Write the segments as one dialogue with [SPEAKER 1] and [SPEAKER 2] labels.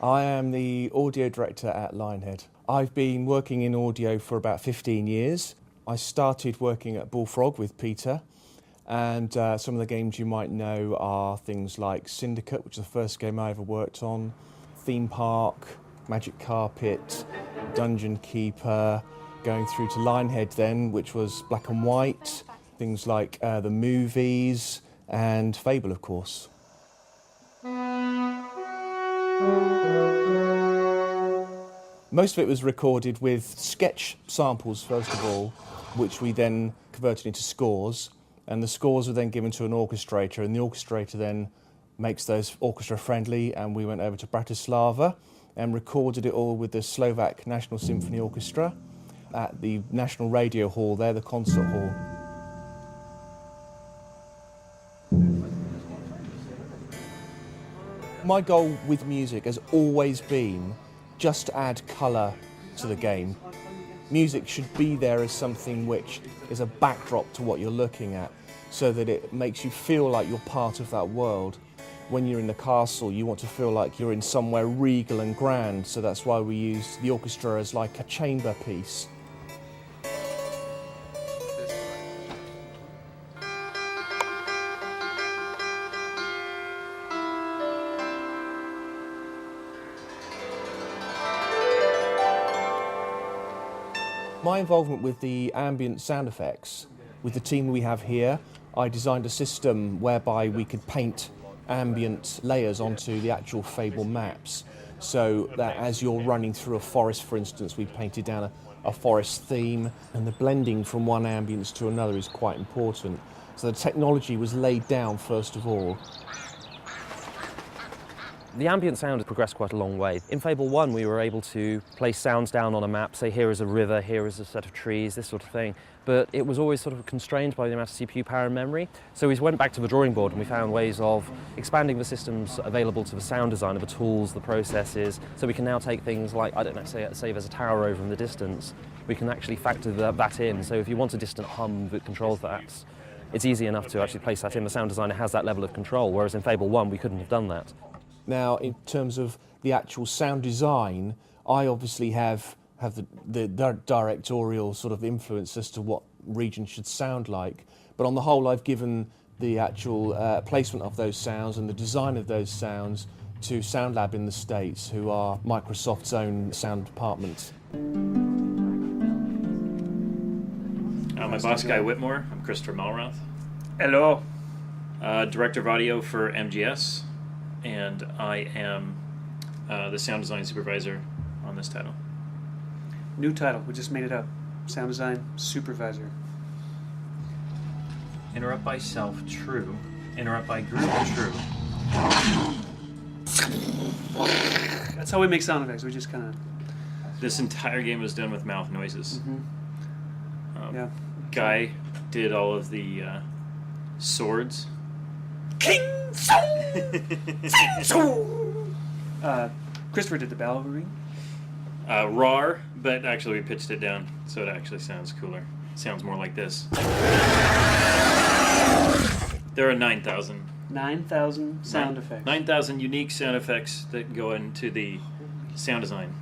[SPEAKER 1] I am the audio director at Lionhead. I've been working in audio for about 15 years. I started working at Bullfrog with Peter, and some of the games you might know are things like Syndicate, which is the first game I ever worked on, Theme Park, Magic Carpet, Dungeon Keeper, going through to Lionhead then, which was black and white, things like the movies, and Fable, of course. Most of it was recorded with sketch samples, first of all, which we then converted into scores, and the scores were then given to an orchestrator, and the orchestrator then makes those orchestra friendly, and we went over to Bratislava and recorded it all with the Slovak National Symphony Orchestra at the National Radio Hall there, the concert hall. My goal with music has always been just to add colour to the game. Music should be there as something which is a backdrop to what you're looking at, so that it makes you feel like you're part of that world. When you're in the castle, you want to feel like you're in somewhere regal and grand, so that's why we use the orchestra as like a chamber piece. My involvement with the ambient sound effects, with the team we have here, I designed a system whereby we could paint ambient layers onto the actual Fable maps, so that as you're running through a forest, for instance, we painted down a forest theme, and the blending from one ambience to another is quite important. So the technology was laid down first of all.
[SPEAKER 2] The ambient sound has progressed quite a long way. In Fable-i, we were able to place sounds down on a map, say here is a river, here is a set of trees, this sort of thing. But it was always sort of constrained by the amount of CPU power and memory. So we went back to the drawing board and we found ways of expanding the systems available to the sound designer, the tools, the processes. So we can now take things like, I don't know, say there's a tower over in the distance, we can actually factor that in. So if you want a distant hum that controls that, it's easy enough to actually place that in. The sound designer has that level of control, whereas in Fable-i we couldn't have done that.
[SPEAKER 1] Now, in terms of the actual sound design, I obviously have the directorial sort of influence as to what region should sound like. But on the whole, I've given the actual placement of those sounds and the design of those sounds to Sound Lab in the States, who are Microsoft's own sound department.
[SPEAKER 3] My boss, Guy Whitmore. I'm Christopher Malroth.
[SPEAKER 4] Hello.
[SPEAKER 3] Director of audio for MGS. And I am the sound design supervisor on this title.
[SPEAKER 4] New title, we just made it up. Sound design supervisor.
[SPEAKER 5] Interrupt by self, true. Interrupt by group, true.
[SPEAKER 4] That's how we make sound effects, we just kind of...
[SPEAKER 3] This entire game was done with mouth noises.
[SPEAKER 4] Mm-hmm. Yeah.
[SPEAKER 3] Guy did all of the swords.
[SPEAKER 4] King Christopher did the bell ring.
[SPEAKER 3] RAR, but actually we pitched it down so it actually sounds cooler. It sounds more like this. There are 9,000.
[SPEAKER 4] 9,000 sound effects.
[SPEAKER 3] 9,000 unique sound effects that go into the sound design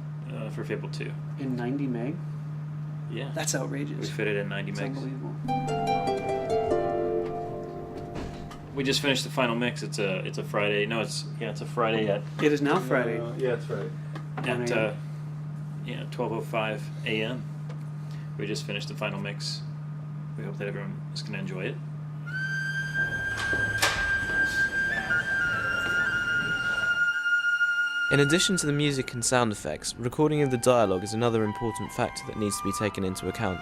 [SPEAKER 3] for Fable-ii.
[SPEAKER 4] In 90 meg?
[SPEAKER 3] Yeah.
[SPEAKER 4] That's outrageous.
[SPEAKER 3] We fit it in 90
[SPEAKER 4] That's
[SPEAKER 3] megs.
[SPEAKER 4] unbelievable.
[SPEAKER 3] We just finished the final mix. It's a Friday. No, it's a Friday at.
[SPEAKER 4] It is now Friday.
[SPEAKER 1] Yeah, that's right.
[SPEAKER 3] At 12:05 a.m. We just finished the final mix. We hope that everyone is going to enjoy it.
[SPEAKER 6] In addition to the music and sound effects, recording of the dialogue is another important factor that needs to be taken into account.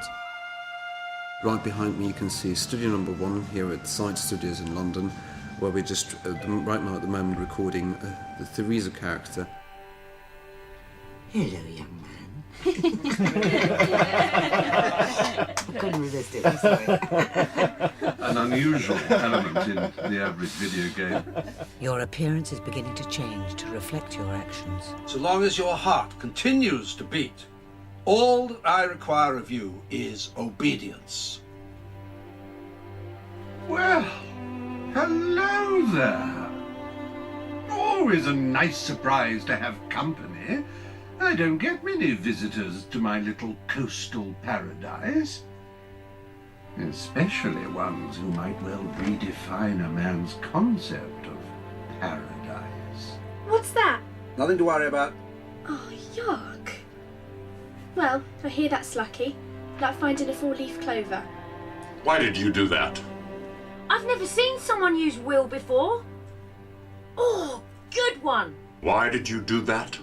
[SPEAKER 7] Right behind me you can see studio number 1 here at Side Studios in London, where we're just right now at the moment recording the Theresa character.
[SPEAKER 8] Hello, young man. I couldn't resist it, I'm sorry.
[SPEAKER 9] An unusual element in the average video game.
[SPEAKER 8] Your appearance is beginning to change to reflect your actions.
[SPEAKER 10] So long as your heart continues to beat, all that I require of you is obedience.
[SPEAKER 9] Well, hello there. Always a nice surprise to have company. I don't get many visitors to my little coastal paradise. Especially ones who might well redefine a man's concept of paradise.
[SPEAKER 11] What's that?
[SPEAKER 10] Nothing to worry about.
[SPEAKER 11] Oh, yuck. Well, I hear that's lucky. Like finding a four-leaf clover.
[SPEAKER 12] Why did you do that?
[SPEAKER 13] I've never seen someone use will before. Oh, good one.
[SPEAKER 12] Why did you do that?